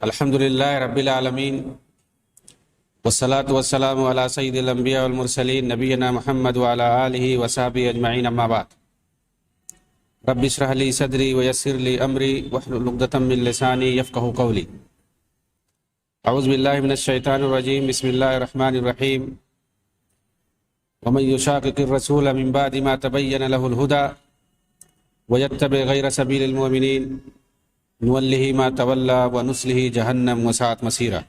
الحمدللہ رب العالمین والصلاة والسلام علی سید الانبیاء والمرسلین نبینا محمد وعلی آلہ وصحبہ اجمعین اما بعد رب اشرح لی صدری ویسر لی امری واحلل عقدۃ من لسانی یفقہوا قولی اعوذ باللہ من الشیطان الرجیم بسم اللہ الرحمن الرحیم ومن یشاقق الرسول من بعد ما تبین له الہدی ویتبع غیر سبیل المؤمنین نولہ ما تولی ونصلہ جہنم وساءت مصیرا۔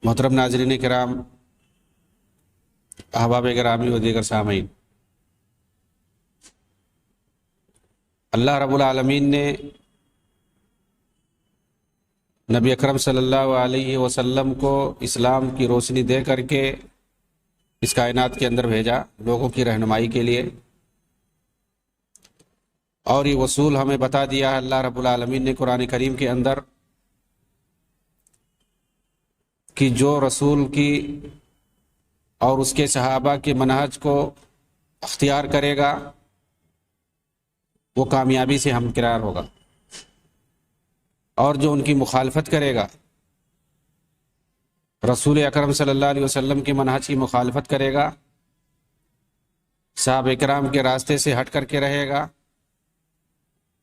محترم ناظرین کرام، احباب گرامی و دیگر سامعین، اللہ رب العالمین نے نبی اکرم صلی اللہ علیہ وسلم کو اسلام کی روشنی دے کر کے اس کائنات کے اندر بھیجا لوگوں کی رہنمائی کے لیے، اور یہ اصول ہمیں بتا دیا ہے اللہ رب العالمین نے قرآن کریم کے اندر کہ جو رسول کی اور اس کے صحابہ کے منہج کو اختیار کرے گا وہ کامیابی سے ہمکنار ہوگا، اور جو ان کی مخالفت کرے گا، رسول اکرم صلی اللہ علیہ وسلم کے منہج کی مخالفت کرے گا، صحابہ کرام کے راستے سے ہٹ کر کے رہے گا،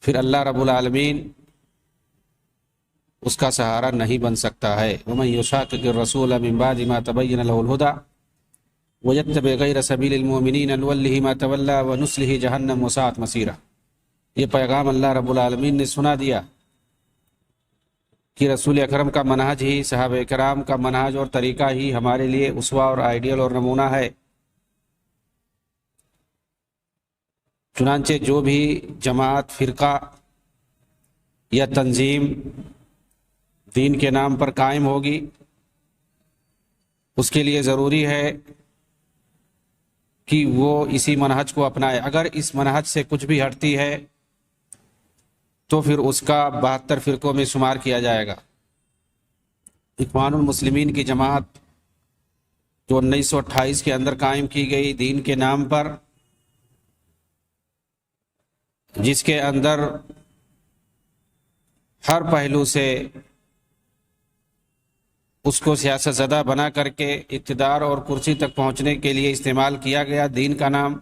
پھر اللہ رب العالمین اس کا سہارا نہیں بن سکتا ہے۔ وَمَن يُشَاقِقِ الرَّسُولَ مِن بَعْدِ مَا تَبَيَّنَ لَهُ الْهُدَى وَيَتَّبِعْ غَيْرَ سَبِيلِ الْمُؤْمِنِينَ نُوَلِّهِ مَا تَوَلَّى وَنُصْلِهِ جَهَنَّمَ وَسَاءَتْ مَصِيرًا۔ یہ پیغام اللہ رب العالمین نے سنا دیا کہ رسول اکرم کا منہج ہی، صحابہ کرام کا منہج اور طریقہ ہی ہمارے لیے اسوہ اور آئیڈیل اور نمونہ ہے۔ چنانچہ جو بھی جماعت، فرقہ یا تنظیم دین کے نام پر قائم ہوگی، اس کے لیے ضروری ہے کہ وہ اسی منہج کو اپنائے۔ اگر اس منہج سے کچھ بھی ہٹتی ہے تو پھر اس کا 72 فرقوں میں شمار کیا جائے گا۔ اخوان المسلمین کی جماعت جو 1928 کے اندر قائم کی گئی دین کے نام پر، جس کے اندر ہر پہلو سے اس کو سیاست زدہ بنا کر کے اقتدار اور کرسی تک پہنچنے کے لیے استعمال کیا گیا دین کا نام،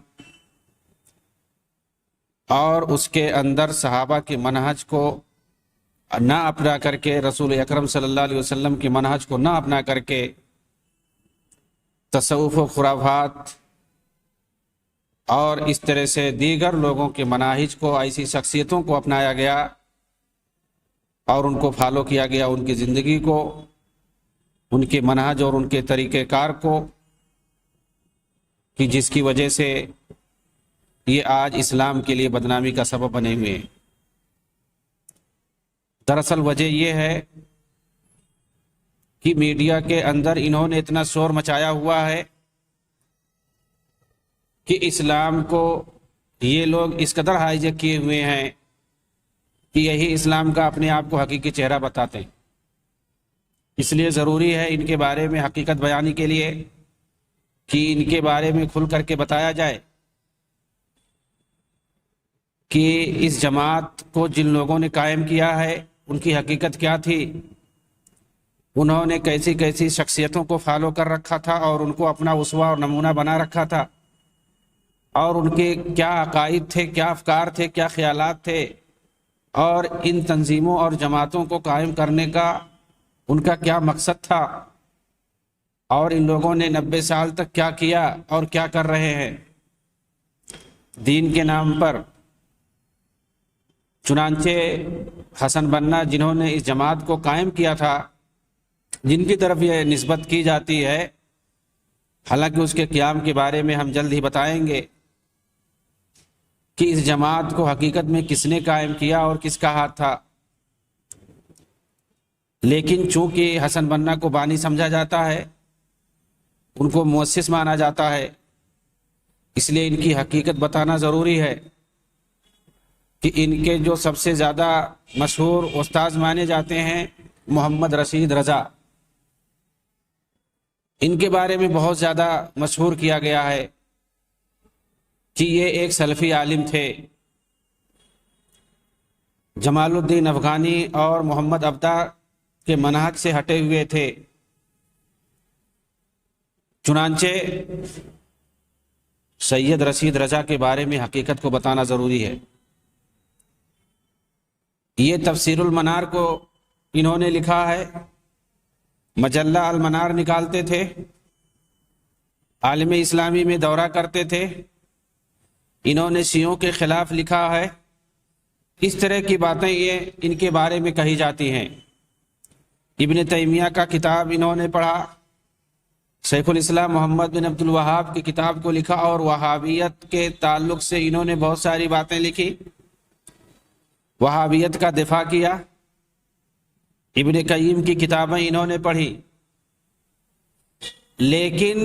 اور اس کے اندر صحابہ کے منہج کو نہ اپنا کر کے، رسول اکرم صلی اللہ علیہ وسلم کے منہج کو نہ اپنا کر کے تصوف و خرافات اور اس طرح سے دیگر لوگوں کے مناہج کو، ایسی شخصیتوں کو اپنایا گیا اور ان کو فالو کیا گیا، ان کی زندگی کو، ان کے منہج اور ان کے طریقہ کار کو، کہ جس کی وجہ سے یہ آج اسلام کے لیے بدنامی کا سبب بنے ہوئے ہیں۔ دراصل وجہ یہ ہے کہ میڈیا کے اندر انہوں نے اتنا شور مچایا ہوا ہے کہ اسلام کو یہ لوگ اس قدر ہائیجیک کیے ہوئے ہیں کہ یہی اسلام کا اپنے آپ کو حقیقی چہرہ بتاتے ہیں۔ اس لیے ضروری ہے ان کے بارے میں حقیقت بیانی کے لیے کہ ان کے بارے میں کھل کر کے بتایا جائے کہ اس جماعت کو جن لوگوں نے قائم کیا ہے ان کی حقیقت کیا تھی، انہوں نے کیسی کیسی شخصیتوں کو فالو کر رکھا تھا اور ان کو اپنا اسوہ اور نمونہ بنا رکھا تھا، اور ان کے کیا عقائد تھے، کیا افکار تھے، کیا خیالات تھے، اور ان تنظیموں اور جماعتوں کو قائم کرنے کا ان کا کیا مقصد تھا، اور ان لوگوں نے 90 سال تک کیا کیا اور کیا کر رہے ہیں دین کے نام پر۔ چنانچہ حسن بنا جنہوں نے اس جماعت کو قائم کیا تھا، جن کی طرف یہ نسبت کی جاتی ہے، حالانکہ اس کے قیام کے بارے میں ہم جلد ہی بتائیں گے کہ اس جماعت کو حقیقت میں کس نے قائم کیا اور کس کا ہاتھ تھا، لیکن چونکہ حسن بنا کو بانی سمجھا جاتا ہے، ان کو مؤسس مانا جاتا ہے، اس لیے ان کی حقیقت بتانا ضروری ہے کہ ان کے جو سب سے زیادہ مشہور استاذ مانے جاتے ہیں محمد رشید رضا، ان کے بارے میں بہت زیادہ مشہور کیا گیا ہے کہ یہ ایک سلفی عالم تھے، جمال الدین افغانی اور محمد ابدا کے منہج سے ہٹے ہوئے تھے۔ چنانچہ سید رشید رضا کے بارے میں حقیقت کو بتانا ضروری ہے۔ یہ تفسیر المنار کو انہوں نے لکھا ہے، مجلہ المنار نکالتے تھے، عالم اسلامی میں دورہ کرتے تھے، انہوں نے شیعوں کے خلاف لکھا ہے۔ اس طرح کی باتیں یہ ان کے بارے میں کہی جاتی ہیں۔ ابن تیمیہ کا کتاب انہوں نے پڑھا، شیخ الاسلام محمد بن عبد الوہاب کی کتاب کو لکھا، اور وہابیت کے تعلق سے انہوں نے بہت ساری باتیں لکھی، وہابیت کا دفاع کیا۔ ابن قیم کی کتابیں انہوں نے پڑھی، لیکن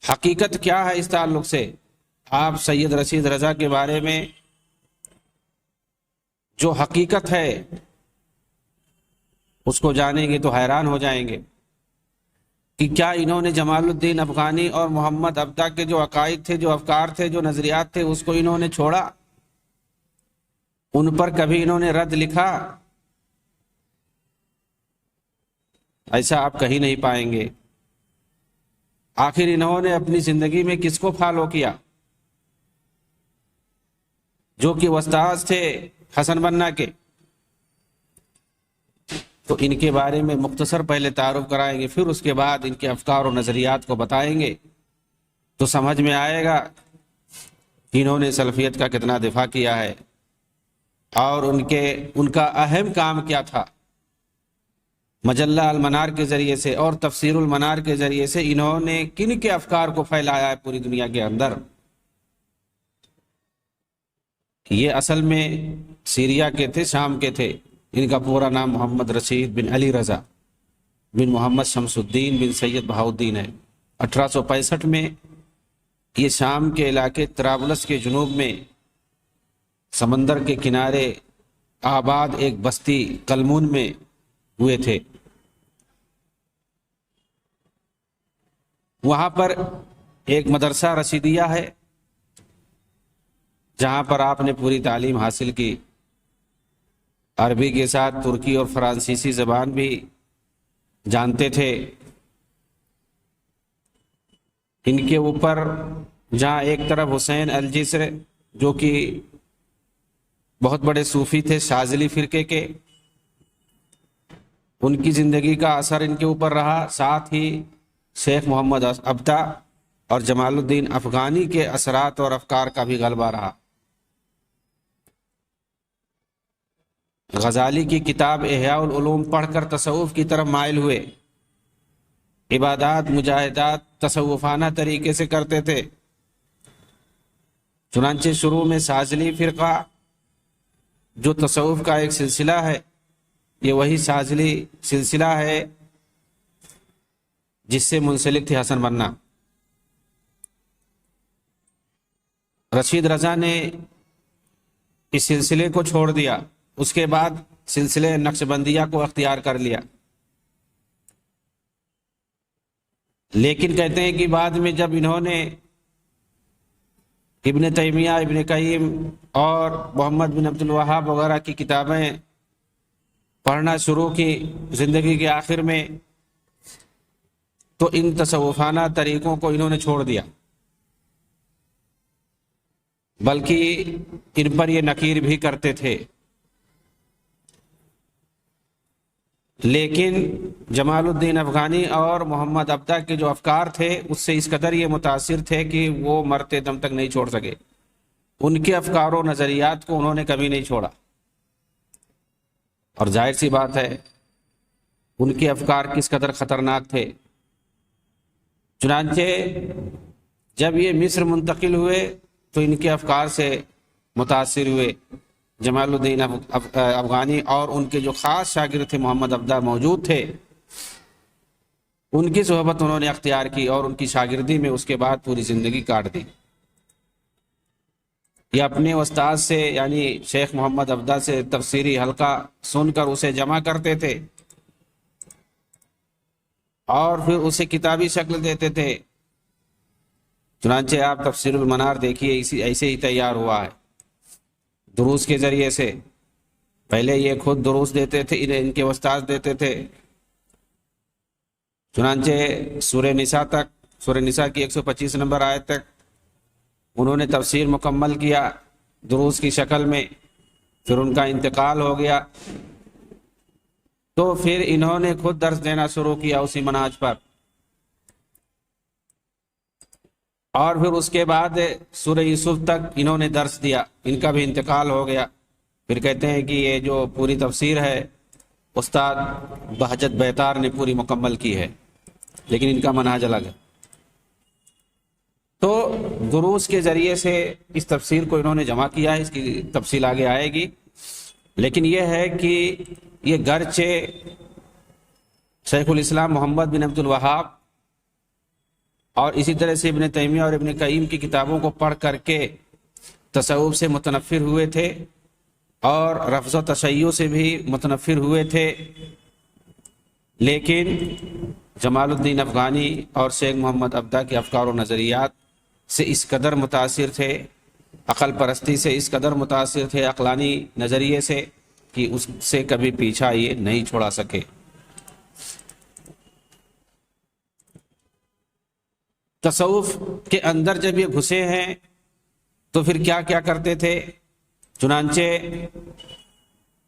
حقیقت کیا ہے اس تعلق سے؟ آپ سید رشید رضا کے بارے میں جو حقیقت ہے اس کو جانیں گے تو حیران ہو جائیں گے کہ کیا انہوں نے جمال الدین افغانی اور محمد ابدا کے جو عقائد تھے، جو افکار تھے، جو نظریات تھے، اس کو انہوں نے چھوڑا؟ ان پر کبھی انہوں نے رد لکھا؟ ایسا آپ کہیں نہیں پائیں گے۔ آخر انہوں نے اپنی زندگی میں کس کو فالو کیا؟ جو کہ استاذ تھے حسن بنا کے۔ تو ان کے بارے میں مختصر پہلے تعارف کرائیں گے، پھر اس کے بعد ان کے افکار و نظریات کو بتائیں گے، تو سمجھ میں آئے گا کہ انہوں نے سلفیت کا کتنا دفاع کیا ہے اور ان کا اہم کام کیا تھا۔ مجلہ المنار کے ذریعے سے اور تفسیر المنار کے ذریعے سے انہوں نے کن کے افکار کو پھیلایا ہے پوری دنیا کے اندر۔ یہ اصل میں سیریا کے تھے، شام کے تھے۔ ان کا پورا نام محمد رشید بن علی رضا بن محمد شمس الدین بن سید بہاؤدین ہے۔ 1865 میں یہ شام کے علاقے طرابلس کے جنوب میں سمندر کے کنارے آباد ایک بستی کلمون میں ہوئے تھے۔ وہاں پر ایک مدرسہ رشیدیہ ہے جہاں پر آپ نے پوری تعلیم حاصل کی۔ عربی کے ساتھ ترکی اور فرانسیسی زبان بھی جانتے تھے۔ ان کے اوپر جہاں ایک طرف حسین الجسر جو کہ بہت بڑے صوفی تھے شاذلی فرقے کے، ان کی زندگی کا اثر ان کے اوپر رہا، ساتھ ہی شیخ محمد ابدا اور جمال الدین افغانی کے اثرات اور افکار کا بھی غلبہ رہا۔ غزالی کی کتاب احیاء العلوم پڑھ کر تصوف کی طرف مائل ہوئے، عبادات مجاہدات تصوفانہ طریقے سے کرتے تھے۔ چنانچہ شروع میں شاذلی فرقہ جو تصوف کا ایک سلسلہ ہے، یہ وہی شاذلی سلسلہ ہے جس سے منسلک تھے حسن بنا۔ رشید رضا نے اس سلسلے کو چھوڑ دیا، اس کے بعد سلسلے نقشبندیہ کو اختیار کر لیا۔ لیکن کہتے ہیں کہ بعد میں جب انہوں نے ابن تیمیہ، ابن قیم اور محمد بن عبد الوہاب وغیرہ کی کتابیں پڑھنا شروع کی زندگی کے آخر میں، تو ان تصوفانہ طریقوں کو انہوں نے چھوڑ دیا، بلکہ ان پر یہ نکیر بھی کرتے تھے۔ لیکن جمال الدین افغانی اور محمد ابدا کے جو افکار تھے اس سے اس قدر یہ متاثر تھے کہ وہ مرتے دم تک نہیں چھوڑ سکے۔ ان کے افکار و نظریات کو انہوں نے کبھی نہیں چھوڑا، اور ظاہر سی بات ہے ان کے افکار کس قدر خطرناک تھے۔ چنانچہ جب یہ مصر منتقل ہوئے تو ان کے افکار سے متاثر ہوئے۔ جمال الدین افغانی اور ان کے جو خاص شاگرد تھے محمد ابدا موجود تھے، ان کی صحبت انہوں نے اختیار کی اور ان کی شاگردی میں اس کے بعد پوری زندگی کاٹ دی۔ یہ اپنے استاد سے یعنی شیخ محمد ابدا سے تفسیری حلقہ سن کر اسے جمع کرتے تھے اور پھر اسے کتابی شکل دیتے تھے۔ چنانچہ آپ تفسیر المنار دیکھیے، ایسے ہی تیار ہوا ہے۔ دروس کے ذریعے سے۔ پہلے یہ خود دروس دیتے تھے، ان کے استاد دیتے تھے، چنانچہ سورہ نساء کی 125 نمبر آیت تک انہوں نے تفسیر مکمل کیا دروس کی شکل میں، پھر ان کا انتقال ہو گیا، تو پھر انہوں نے خود درس دینا شروع کیا اسی منہج پر، اور پھر اس کے بعد سورہ یوسف تک انہوں نے درس دیا، ان کا بھی انتقال ہو گیا۔ پھر کہتے ہیں کہ یہ جو پوری تفسیر ہے استاد بہجت بیتار نے پوری مکمل کی ہے، لیکن ان کا منہج الگ ہے۔ تو دروس کے ذریعے سے اس تفسیر کو انہوں نے جمع کیا ہے، اس کی تفصیل آگے آئے گی، لیکن یہ ہے کہ یہ گرچہ شیخ الاسلام محمد بن عبد الوہاب اور اسی طرح سے ابن تیمیہ اور ابن قیم کی کتابوں کو پڑھ کر کے تصوف سے متنفر ہوئے تھے اور رفض و تشیع سے بھی متنفر ہوئے تھے، لیکن جمال الدین افغانی اور شیخ محمد عبدہ کے افکار و نظریات سے اس قدر متاثر تھے، عقل پرستی سے اس قدر متاثر تھے، عقلانی نظریے سے، کہ اس سے کبھی پیچھا یہ نہیں چھوڑا سکے۔ تصوف کے اندر جب یہ گھسے ہیں تو پھر کیا کیا کرتے تھے؟ چنانچہ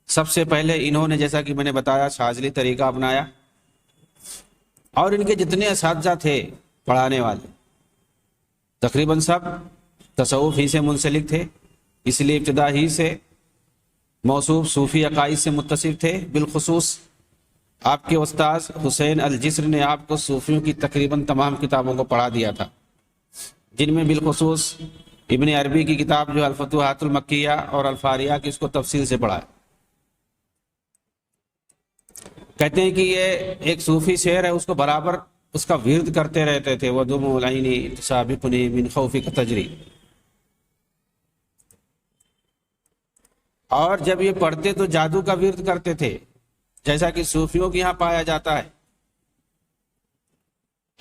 سب سے پہلے انہوں نے، جیسا کہ میں نے بتایا، شاذلی طریقہ اپنایا، اور ان کے جتنے اساتذہ تھے پڑھانے والے تقریباً سب تصوف ہی سے منسلک تھے، اس لیے ابتدا ہی سے موصوف صوفی عقائد سے متصف تھے۔ بالخصوص آپ کے استاذ حسین الجسر نے آپ کو صوفیوں کی تقریباً تمام کتابوں کو پڑھا دیا تھا، جن میں بالخصوص ابن عربی کی کتاب جو الفتوحات المکیہ اور الفاریہ کی، اس کو تفصیل سے پڑھا ہے۔ کہتے ہیں کہ یہ ایک صوفی شعر ہے، اس کو برابر اس کا ورد کرتے رہتے تھے، وَدُمُ الْعَيْنِ تُسَابِقُنِي مِنْ خَوْفِكَ تَجْرِي۔ اور جب یہ پڑھتے تو جادو کا ورد کرتے تھے، جیسا کہ صوفیوں کے یہاں پایا جاتا ہے،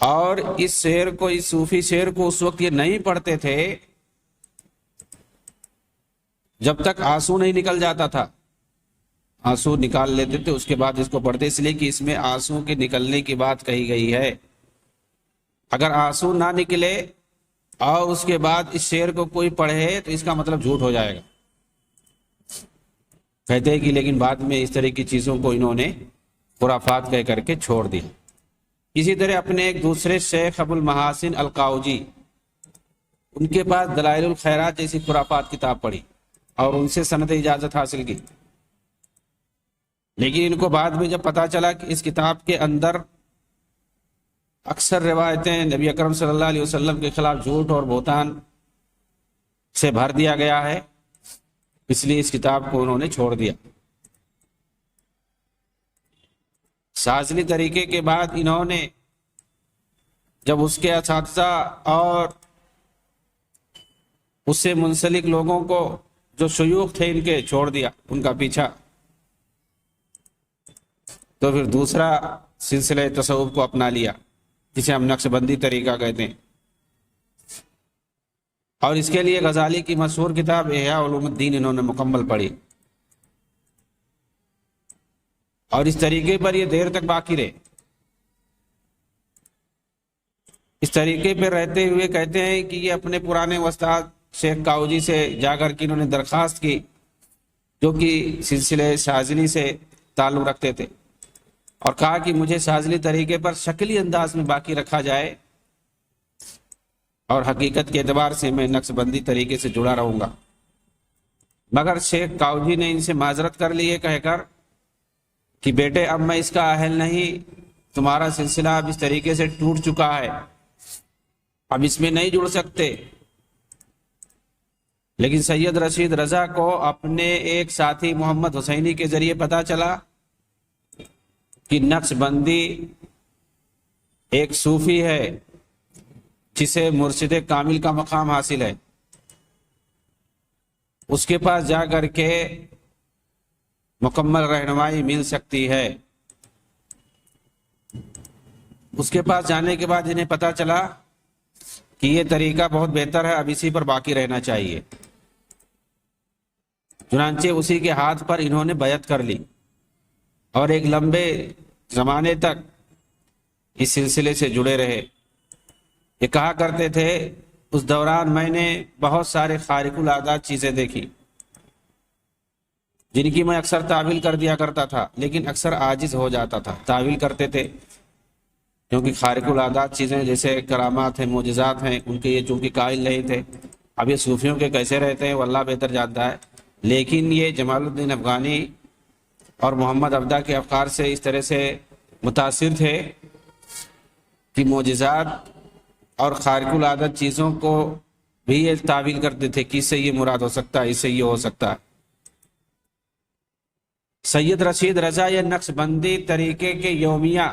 اور اس شعر کو، اس صوفی شعر کو اس وقت یہ نہیں پڑھتے تھے جب تک آنسو نہیں نکل جاتا تھا۔ آنسو نکال لیتے تھے، اس کے بعد اس کو پڑھتے، اس لیے کہ اس میں آنسو کے نکلنے کی بات کہی گئی ہے۔ اگر آنسو نہ نکلے اور اس کے بعد اس شعر کو کوئی پڑھے تو اس کا مطلب جھوٹ ہو جائے گا۔ کہتے ہیں کہ لیکن بعد میں اس طرح کی چیزوں کو انہوں نے خرافات کہہ کر کے چھوڑ دیا۔ اسی طرح اپنے ایک دوسرے شیخ ابو المحاسن القاؤجی، ان کے پاس دلائل الخیرات جیسی خرافات کتاب پڑھی اور ان سے سند اجازت حاصل کی، لیکن ان کو بعد میں جب پتا چلا کہ اس کتاب کے اندر اکثر روایتیں نبی اکرم صلی اللہ علیہ وسلم کے خلاف جھوٹ اور بہتان سے بھر دیا گیا ہے، اس لیے اس کتاب کو انہوں نے چھوڑ دیا۔ شاذلی طریقے کے بعد انہوں نے جب اس کے اساتذہ اور اس سے منسلک لوگوں کو، جو شیوخ تھے ان کے، چھوڑ دیا، ان کا پیچھا، تو پھر دوسرا سلسلہ تصوف کو اپنا لیا، جسے ہم نقش بندی طریقہ کہتے ہیں۔ اور اس کے لیے غزالی کی مشہور کتاب احیاء علوم الدین انہوں نے مکمل پڑھی، اور اس طریقے پر یہ دیر تک باقی رہے۔ اس طریقے پر رہتے ہوئے کہتے ہیں کہ یہ اپنے پرانے استاد شیخ کاؤجی سے جا کر کے انہوں نے درخواست کی، جو کہ سلسلے شاذلی سے تعلق رکھتے تھے، اور کہا کہ مجھے شاذلی طریقے پر شکلی انداز میں باقی رکھا جائے، اور حقیقت کے اعتبار سے میں نقش بندی طریقے سے جڑا رہوں گا۔ مگر شیخ کاؤجی نے ان سے معذرت کر لی ہے، کہہ کر کہ بیٹے اب میں اس کا اہل نہیں، تمہارا سلسلہ اب اس طریقے سے ٹوٹ چکا ہے، اب اس میں نہیں جڑ سکتے۔ لیکن سید رشید رضا کو اپنے ایک ساتھی محمد حسینی کے ذریعے پتا چلا کہ نقش بندی ایک صوفی ہے جسے مرشد کامل کا مقام حاصل ہے، اس کے پاس جا کر کے مکمل رہنمائی مل سکتی ہے۔ اس کے پاس جانے کے بعد انہیں پتا چلا کہ یہ طریقہ بہت بہتر ہے، اب اسی پر باقی رہنا چاہیے۔ چنانچہ اسی کے ہاتھ پر انہوں نے بیعت کر لی اور ایک لمبے زمانے تک اس سلسلے سے جڑے رہے۔ یہ کہا کرتے تھے اس دوران میں نے بہت سارے خارق العادات چیزیں دیکھی جن کی میں اکثر تعویل کر دیا کرتا تھا، لیکن اکثر عاجز ہو جاتا تھا۔ تعویل کرتے تھے کیونکہ خارق العادات چیزیں جیسے کرامات ہیں، معجزات ہیں، ان کے یہ چونکہ قائل نہیں تھے۔ اب یہ صوفیوں کے کیسے رہتے ہیں وہ اللہ بہتر جانتا ہے، لیکن یہ جمال الدین افغانی اور محمد عبدہ کے افکار سے اس طرح سے متاثر تھے کہ معجزات اور خارق العادت چیزوں کو بھی یہ تعویل کرتے تھے کہ اس سے یہ مراد ہو سکتا ہے، اس سے یہ ہو سکتا ہے۔ سید رشید رضا یہ نقش بندی طریقے کے یومیہ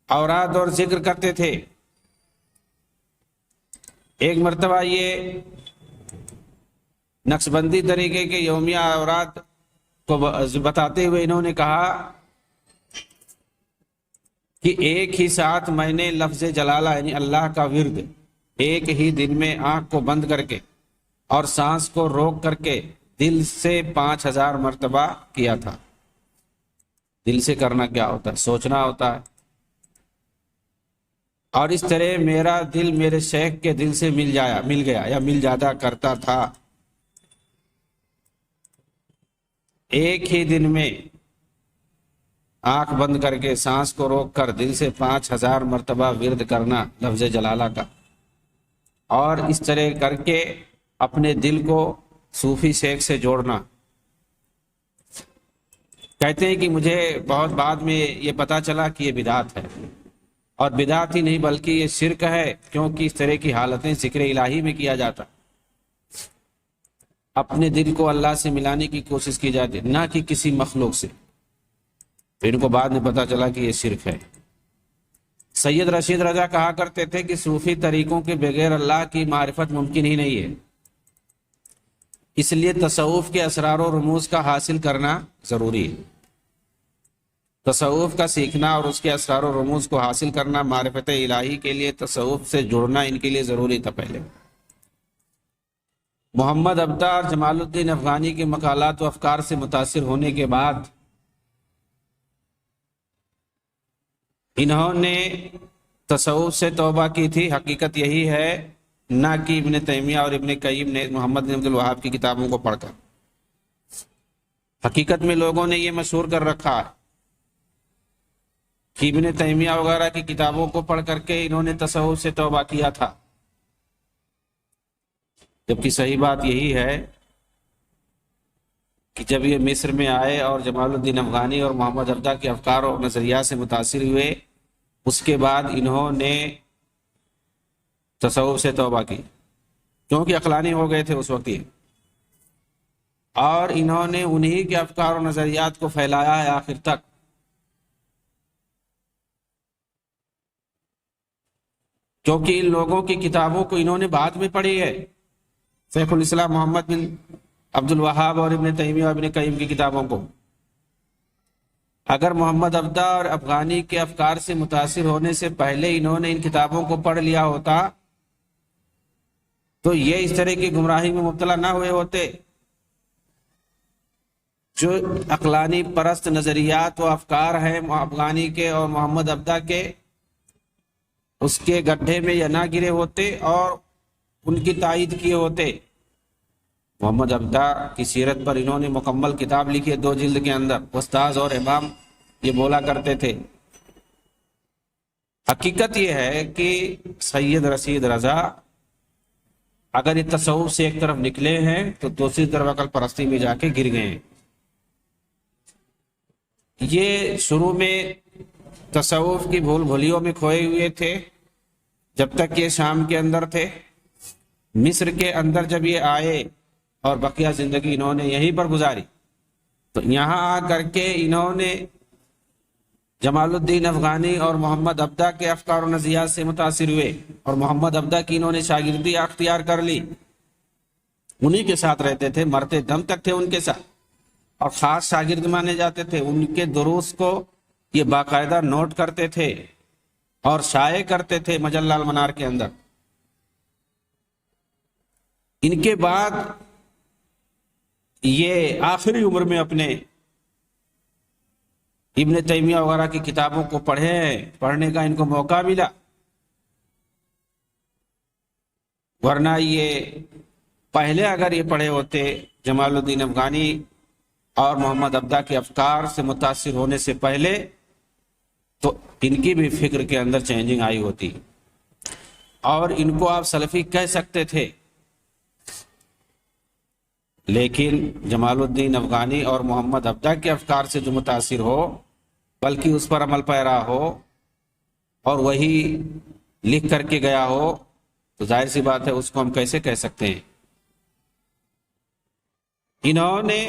اوراد اور ذکر کرتے تھے۔ ایک مرتبہ یہ نقش بندی طریقے کے یومیہ اوراد کو بتاتے ہوئے انہوں نے کہا کہ ایک ہی ساتھ میں نے لفظ جلالہ یعنی اللہ کا ورد ایک ہی دن میں آنکھ کو بند کر کے اور سانس کو روک کر کے دل سے 5000 مرتبہ کیا تھا۔ دل سے کرنا کیا ہوتا ہے؟ سوچنا ہوتا ہے۔ اور اس طرح میرا دل میرے شیخ کے دل سے مل گیا یا مل جاتا کرتا تھا۔ ایک ہی دن میں آنکھ بند کر کے سانس کو روک کر دل سے 5000 مرتبہ ورد کرنا لفظ جلالہ کا، اور اس طرح کر کے اپنے دل کو صوفی شیخ سے جوڑنا۔ کہتے ہیں کہ مجھے بہت بعد میں یہ پتا چلا کہ یہ بدعت ہے، اور بدعت ہی نہیں بلکہ یہ شرک ہے، کیونکہ اس طرح کی حالتیں ذکر الہی میں کیا جاتا، اپنے دل کو اللہ سے ملانے کی کوشش کی جاتی، نہ کہ کسی مخلوق سے۔ ان کو بعد میں پتا چلا کہ یہ شرک ہے۔ سید رشید رضا کہا کرتے تھے کہ صوفی طریقوں کے بغیر اللہ کی معرفت ممکن ہی نہیں ہے، اس لیے تصوف کے اسرار و رموز کا حاصل کرنا ضروری ہے۔ تصوف کا سیکھنا اور اس کے اسرار و رموز کو حاصل کرنا معرفت الہی کے لیے تصوف سے جڑنا ان کے لیے ضروری تھا۔ پہلے محمد عبدہ اور جمال الدین افغانی کے مقالات و افکار سے متاثر ہونے کے بعد انہوں نے تصوف سے توبہ کی تھی۔ حقیقت یہی ہے، نہ کہ ابن تیمیہ اور ابن قیم نے محمد بن عبد الوہاب کی کتابوں کو پڑھ کر۔ حقیقت میں لوگوں نے یہ مشہور کر رکھا ہے کہ ابن تیمیہ وغیرہ کی کتابوں کو پڑھ کر کے انہوں نے تصوف سے توبہ کیا تھا، جبکہ صحیح بات یہی ہے کہ جب یہ مصر میں آئے اور جمال الدین افغانی اور محمد عبدہ کے افکار اور نظریات سے متاثر ہوئے، اس کے بعد انہوں نے تصوف سے توبہ کی، کیونکہ عقلانی ہو گئے تھے اس وقت یہ، اور انہوں نے انہی کے افکار و نظریات کو پھیلایا ہے آخر تک۔ کیونکہ ان لوگوں کی کتابوں کو انہوں نے بعد میں پڑھی ہے، شیخ الاسلام محمد بن عبد الوہاب اور ابن تیمیہ اور ابن قیم کی کتابوں کو۔ اگر محمد عبدہ اور افغانی کے افکار سے متاثر ہونے سے پہلے انہوں نے ان کتابوں کو پڑھ لیا ہوتا تو یہ اس طرح کی گمراہی میں مبتلا نہ ہوئے ہوتے۔ جو عقلانی پرست نظریات و افکار ہیں افغانی کے اور محمد عبدہ کے، اس کے گڈھے میں یہ نہ گرے ہوتے اور ان کی تائید کیے ہوتے۔ محمد عبدہ کی سیرت پر انہوں نے مکمل کتاب لکھی ہے 2 جلد کے اندر۔ استاذ اور امام یہ بولا کرتے تھے۔ حقیقت یہ ہے کہ سید رشید رضا اگر یہ تصوف سے ایک طرف نکلے ہیں تو دوسری طرف عقل پرستی میں جا کے گر گئے ہیں۔ یہ شروع میں تصوف کی بھول بھولیوں میں کھوئے ہوئے تھے جب تک یہ شام کے اندر تھے۔ مصر کے اندر جب یہ آئے اور بقیہ زندگی انہوں نے یہیں پر گزاری، تو یہاں آ کر کے انہوں نے جمال الدین افغانی اور محمد عبدہ کے افکار و نظریات سے متاثر ہوئے، اور محمد عبدہ کی انہوں نے شاگردی اختیار کر لی۔ انہی کے ساتھ رہتے تھے، مرتے دم تک تھے ان کے ساتھ، اور خاص شاگرد مانے جاتے تھے۔ ان کے دروس کو یہ باقاعدہ نوٹ کرتے تھے اور شائع کرتے تھے مجلہ المنار کے اندر۔ ان کے بعد یہ آخری عمر میں اپنے ابن تیمیہ وغیرہ کی کتابوں کو پڑھے ہیں، پڑھنے کا ان کو موقع ملا، ورنہ یہ پہلے اگر یہ پڑھے ہوتے جمال الدین افغانی اور محمد عبدہ کے افکار سے متاثر ہونے سے پہلے، تو ان کی بھی فکر کے اندر چینجنگ آئی ہوتی اور ان کو آپ سلفی کہہ سکتے تھے۔ لیکن جمال الدین افغانی اور محمد عبدہ کے افکار سے جو متاثر ہو، بلکہ اس پر عمل پیرا ہو اور وہی لکھ کر کے گیا ہو، تو ظاہر سی بات ہے اس کو ہم کیسے کہہ سکتے ہیں۔ انہوں نے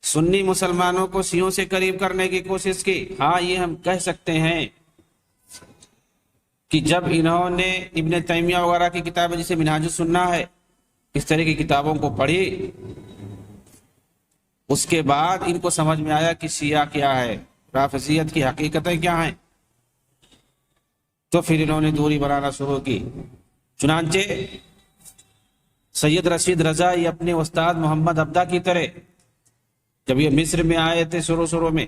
سنی مسلمانوں کو شیعوں سے قریب کرنے کی کوشش کی۔ ہاں، یہ ہم کہہ سکتے ہیں کہ جب انہوں نے ابن تیمیہ وغیرہ کی کتابیں جسے منہاج السنہ ہے، اس طرح کی کتابوں کو پڑھی، اس کے بعد ان کو سمجھ میں آیا کہ شیعہ کیا ہے، رافضیت کی حقیقتیں کیا ہیں، تو پھر انہوں نے دوری بنانا شروع کی۔ چنانچہ سید رشید رضا یہ اپنے استاد محمد عبدہ کی طرح جب یہ مصر میں آئے تھے شروع میں،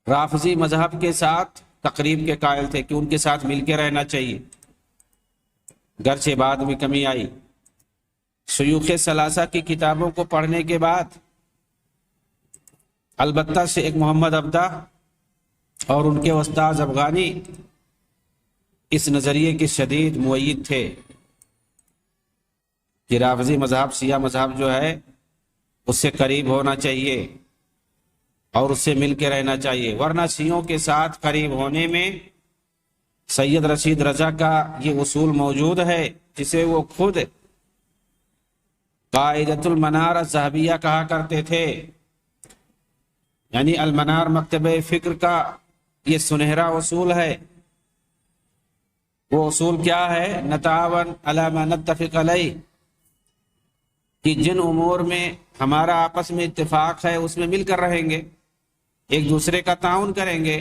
رافضی مذہب کے ساتھ تقریب کے قائل تھے کہ ان کے ساتھ مل کے رہنا چاہیے، گرچہ بعد میں کمی آئی۔ شیوخ ثلاثہ کی کتابوں کو پڑھنے کے بعد البتہ سے ایک محمد عبدہ اور ان کے استاد افغانی اس نظریے کے شدید مؤید تھے کہ رافضی مذہب، شیعہ مذہب جو ہے اس سے قریب ہونا چاہیے اور اس سے مل کے رہنا چاہیے، ورنہ شیعوں کے ساتھ قریب ہونے میں سید رشید رضا کا یہ اصول موجود ہے جسے وہ خود قاعدۃ المنار الذہبیہ کہا کرتے تھے، یعنی المنار مکتبہ فکر کا یہ سنہرا اصول ہے۔ وہ اصول کیا ہے؟ نتعاون علی ما نتفق علیہ، کہ جن امور میں ہمارا آپس میں اتفاق ہے اس میں مل کر رہیں گے، ایک دوسرے کا تعاون کریں گے۔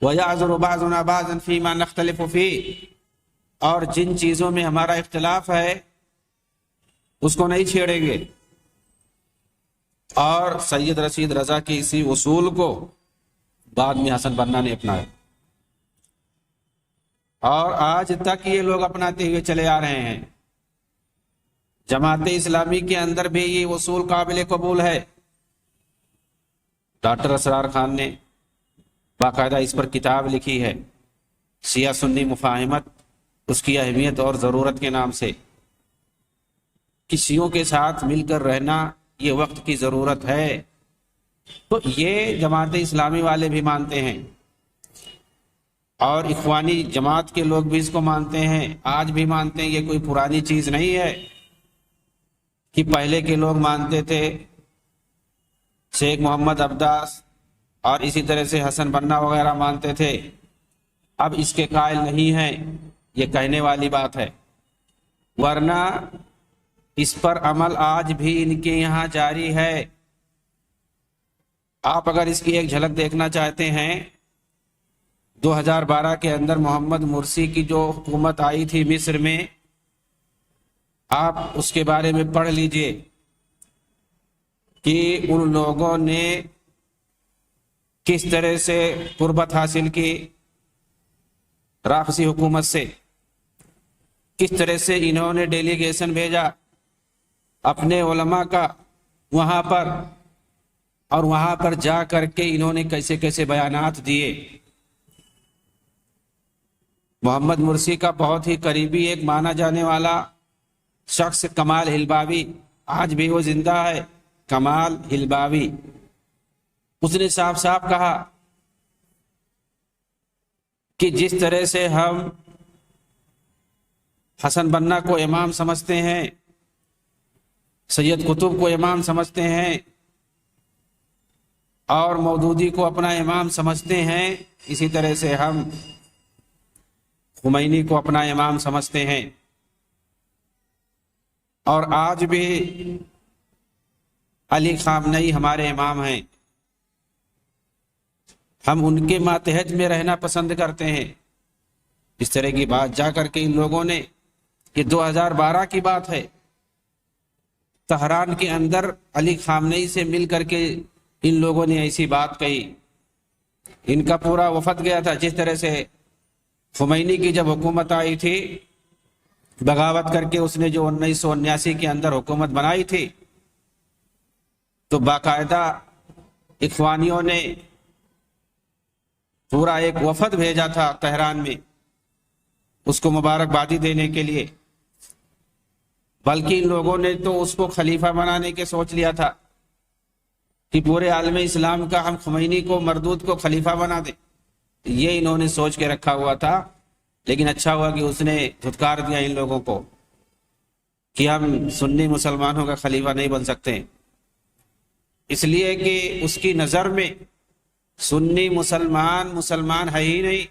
وَيَعْذُرُ بَعْضُنَا بَعْضًا فِي مَا نَخْتَلِفُ فِيهِ، اور جن چیزوں میں ہمارا اختلاف ہے اس کو نہیں چھیڑیں گے۔ اور سید رشید رضا کے اسی اصول کو بعد میں حسن بنا نے اپنایا اور آج تک یہ لوگ اپناتے ہوئے چلے آ رہے ہیں۔ جماعت اسلامی کے اندر بھی یہ اصول قابل قبول ہے۔ ڈاکٹر اسرار خان نے باقاعدہ اس پر کتاب لکھی ہے، شیعہ سنی مفاہمت، اس کی اہمیت اور ضرورت کے نام سے، کہ شیعوں کے ساتھ مل کر رہنا یہ وقت کی ضرورت ہے۔ تو یہ جماعت اسلامی والے بھی مانتے ہیں اور اخوانی جماعت کے لوگ بھی اس کو مانتے ہیں، آج بھی مانتے ہیں۔ یہ کوئی پرانی چیز نہیں ہے کہ پہلے کے لوگ مانتے تھے، شیخ محمد عباس اور اسی طرح سے حسن بنا وغیرہ مانتے تھے، اب اس کے قائل نہیں ہیں، یہ کہنے والی بات ہے، ورنہ اس پر عمل آج بھی ان کے یہاں جاری ہے۔ آپ اگر اس کی ایک جھلک دیکھنا چاہتے ہیں، 2012 کے اندر محمد مرسی کی جو حکومت آئی تھی مصر میں، آپ اس کے بارے میں پڑھ لیجئے کہ ان لوگوں نے کس طرح سے قربت حاصل کی رافضی حکومت سے، کس طرح سے انہوں نے ڈیلیگیشن بھیجا اپنے علماء کا وہاں پر، اور وہاں پر جا کر کے انہوں نے کیسے کیسے بیانات دیے۔ محمد مرسی کا بہت ہی قریبی ایک مانا جانے والا شخص کمال ہلباوی، آج بھی وہ زندہ ہے، کمال ہلباوی، اس نے صاف صاف کہا کہ جس طرح سے ہم حسن بنا کو امام سمجھتے ہیں، سید قطب کو امام سمجھتے ہیں اور مودودی کو اپنا امام سمجھتے ہیں، اسی طرح سے ہم خمینی کو اپنا امام سمجھتے ہیں، اور آج بھی علی خامنئی ہمارے امام ہیں، ہم ان کے ماتحت میں رہنا پسند کرتے ہیں۔ اس طرح کی بات جا کر کے ان لوگوں نے، یہ 2012 کی بات ہے، تہران کے اندر علی خامنئی سے مل کر کے ان لوگوں نے ایسی بات کہی. ان کا پورا وفد گیا تھا. جس طرح سے خمینی کی جب حکومت آئی تھی بغاوت کر کے، اس نے جو 1979 کے اندر حکومت بنائی تھی، تو باقاعدہ اخوانیوں نے پورا ایک وفد بھیجا تھا تہران میں اس کو مبارکبادی دینے کے لیے. بلکہ ان لوگوں نے تو اس کو خلیفہ بنانے کے سوچ لیا تھا کہ پورے عالم اسلام کا ہم خمینی کو، مردود کو خلیفہ بنا دیں. یہ انہوں نے سوچ کے رکھا ہوا تھا. لیکن اچھا ہوا کہ اس نے دھتکار دیا ان لوگوں کو کہ ہم سنی مسلمانوں کا خلیفہ نہیں بن سکتے، اس لیے کہ اس کی نظر میں سنی مسلمان ہے ہی نہیں.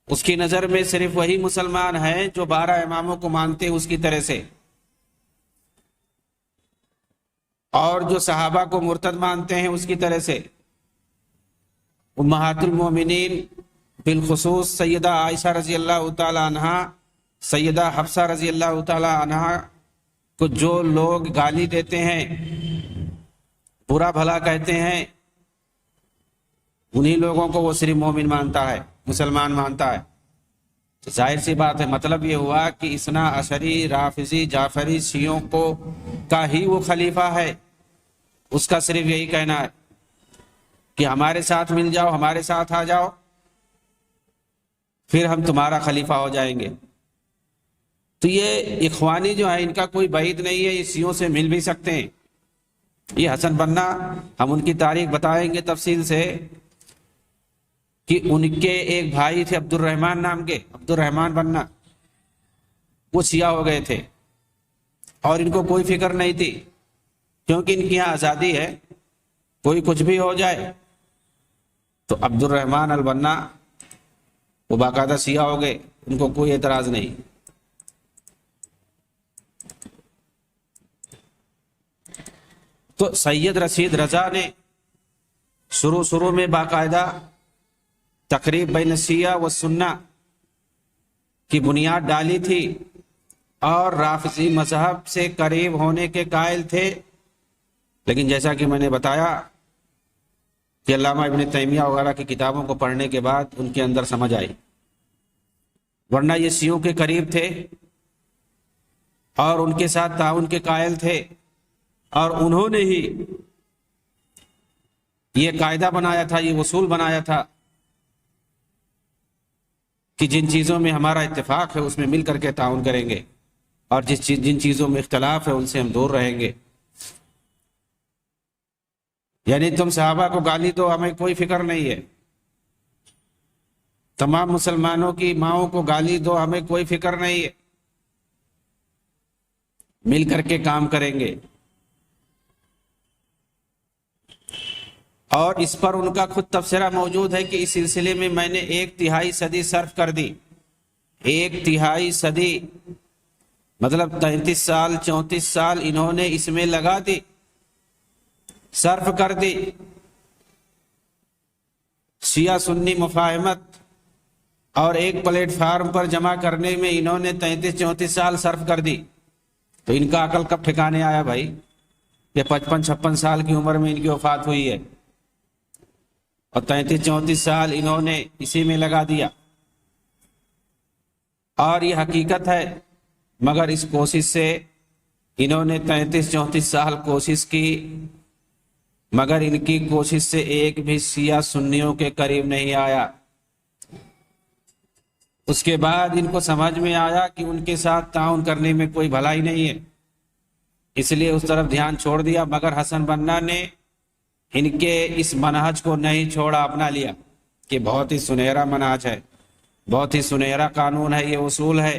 اس کی نظر میں صرف وہی مسلمان ہیں جو 12 اماموں کو مانتے ہیں اس کی طرح سے، اور جو صحابہ کو مرتد مانتے ہیں اس کی طرح سے. امہات المومنین بالخصوص سیدہ عائشہ رضی اللہ تعالی عنہا، سیدہ حفصہ رضی اللہ تعالی عنہا کو جو لوگ گالی دیتے ہیں، برا بھلا کہتے ہیں، انہی لوگوں کو وہ صرف مومن مانتا ہے، مسلمان مانتا ہے. تو ظاہر سی بات ہے، مطلب یہ ہوا کہ اثنا عشری، رافضی، جعفری، شیعوں کو کا ہی وہ خلیفہ ہے. اس کا صرف یہی کہنا ہے کہ ہمارے ساتھ مل جاؤ، ہمارے ساتھ آ جاؤ، پھر ہم تمہارا خلیفہ ہو جائیں گے. تو یہ اخوانی جو ہے ان کا کوئی بعید نہیں ہے، یہ شیعوں سے مل بھی سکتے ہیں. یہ حسن بننا، ہم ان کی تاریخ بتائیں گے تفصیل سے کہ ان کے ایک بھائی تھے عبد الرحمن نام کے، عبد الرحمن بننا، وہ شیعہ ہو گئے تھے اور ان کو کوئی فکر نہیں تھی، کیونکہ ان کی یہاں آزادی ہے، کوئی کچھ بھی ہو جائے. تو عبد الرحمن البنا وہ باقاعدہ شیعہ ہو گئے، ان کو کوئی اعتراض نہیں. تو سید رشید رضا نے شروع میں باقاعدہ تقریب بین شیعہ و سنہ کی بنیاد ڈالی تھی اور رافضی مذہب سے قریب ہونے کے قائل تھے. لیکن جیسا کہ میں نے بتایا کہ علامہ ابن تیمیہ وغیرہ کی کتابوں کو پڑھنے کے بعد ان کے اندر سمجھ آئی، ورنہ یہ شیعوں کے قریب تھے اور ان کے ساتھ تعاون کے قائل تھے، اور انہوں نے ہی یہ قاعدہ بنایا تھا، یہ اصول بنایا تھا کہ جن چیزوں میں ہمارا اتفاق ہے اس میں مل کر کے تعاون کریں گے، اور جن چیزوں میں اختلاف ہے ان سے ہم دور رہیں گے. یعنی تم صحابہ کو گالی دو، ہمیں کوئی فکر نہیں ہے. تمام مسلمانوں کی ماؤں کو گالی دو، ہمیں کوئی فکر نہیں ہے. مل کر کے کام کریں گے. اور اس پر ان کا خود تبصرہ موجود ہے کہ اس سلسلے میں میں نے 1/3 صدی صرف کر دی. 1/3 صدی مطلب 33 سال 34 سال انہوں نے اس میں لگا دی، صرف کر دی. شیعہ سنی مفاہمت اور ایک پلیٹ فارم پر جمع کرنے میں انہوں نے 33-34 سال صرف کر دی. تو ان کا عقل کب ٹھکانے آیا بھائی؟ کہ 55-56 سال کی عمر میں ان کی وفات ہوئی ہے اور 33-34 سال انہوں نے اسی میں لگا دیا. اور یہ حقیقت ہے، مگر اس کوشش سے انہوں نے 33-34 سال کوشش کی، مگر ان کی کوشش سے ایک بھی شیعہ سنیوں کے قریب نہیں آیا. اس کے بعد ان کو سمجھ میں آیا کہ ان کے ساتھ تعاون کرنے میں کوئی بھلائی نہیں ہے، اس لیے اس طرف دھیان چھوڑ دیا. مگر حسن بننا نے ان کے اس منہج کو نہیں چھوڑا، اپنا لیا کہ بہت ہی سنہرا منہج ہے، بہت ہی سنہرا قانون ہے، یہ اصول ہے.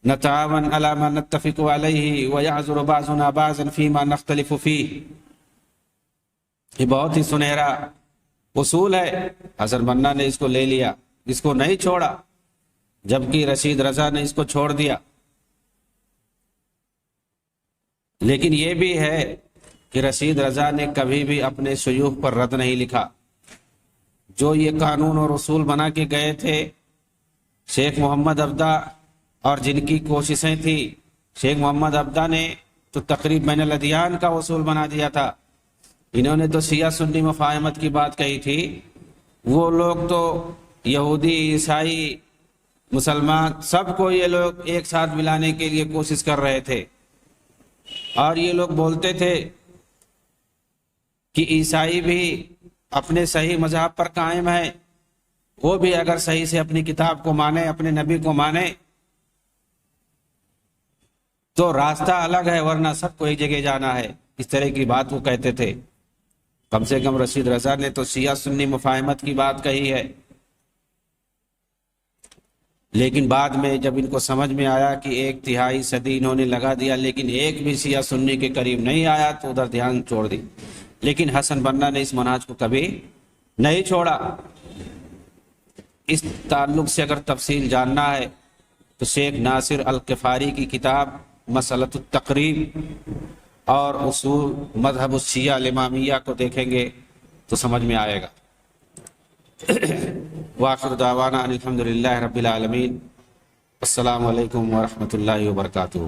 نتعاون علی ما نتفق علیہ ویعذر بعضنا بعضا فیما نختلف فیہ، یہ بہت ہی سنہرا اصول ہے. حسن بننا نے اس کو لے لیا، اس کو نہیں چھوڑا، جبکہ رشید رضا نے اس کو چھوڑ دیا. لیکن یہ بھی ہے کہ رشید رضا نے کبھی بھی اپنے شیوخ پر رد نہیں لکھا. جو یہ قانون اور اصول بنا کے گئے تھے شیخ محمد افدہ، اور جن کی کوششیں تھیں شیخ محمد عبدہ نے تو تقریب بین الادیان کا اصول بنا دیا تھا، انہوں نے تو شیعہ سنی مفاہمت کی بات کہی تھی، وہ لوگ تو یہودی عیسائی مسلمان سب کو یہ لوگ ایک ساتھ ملانے کے لیے کوشش کر رہے تھے، اور یہ لوگ بولتے تھے کہ عیسائی بھی اپنے صحیح مذہب پر قائم ہے، وہ بھی اگر صحیح سے اپنی کتاب کو مانے، اپنے نبی کو مانے تو راستہ الگ ہے، ورنہ سب کو ایک جگہ جانا ہے۔ اس طرح کی بات وہ کہتے تھے۔ کم سے کم رشید رضا نے تو شیعہ سنی مفاہمت کی بات کہی ہے، لیکن بعد میں جب ان کو سمجھ میں آیا کہ 1/3 صدی انہوں نے لگا دیا لیکن ایک بھی شیعہ سنی کے قریب نہیں آیا تو ادھر دھیان چھوڑ دی۔ لیکن حسن بنہ نے اس منہج کو کبھی نہیں چھوڑا۔ اس تعلق سے اگر تفصیل جاننا ہے تو شیخ ناصر القفاری کی کتاب مسئلۃ التقریب اور اصول مذہب الشیعہ الامامیہ کو دیکھیں گے تو سمجھ میں آئے گا۔ وآخر دعوانا ان الحمد للہ رب العالمین۔ السلام علیکم ورحمۃ اللہ وبرکاتہ۔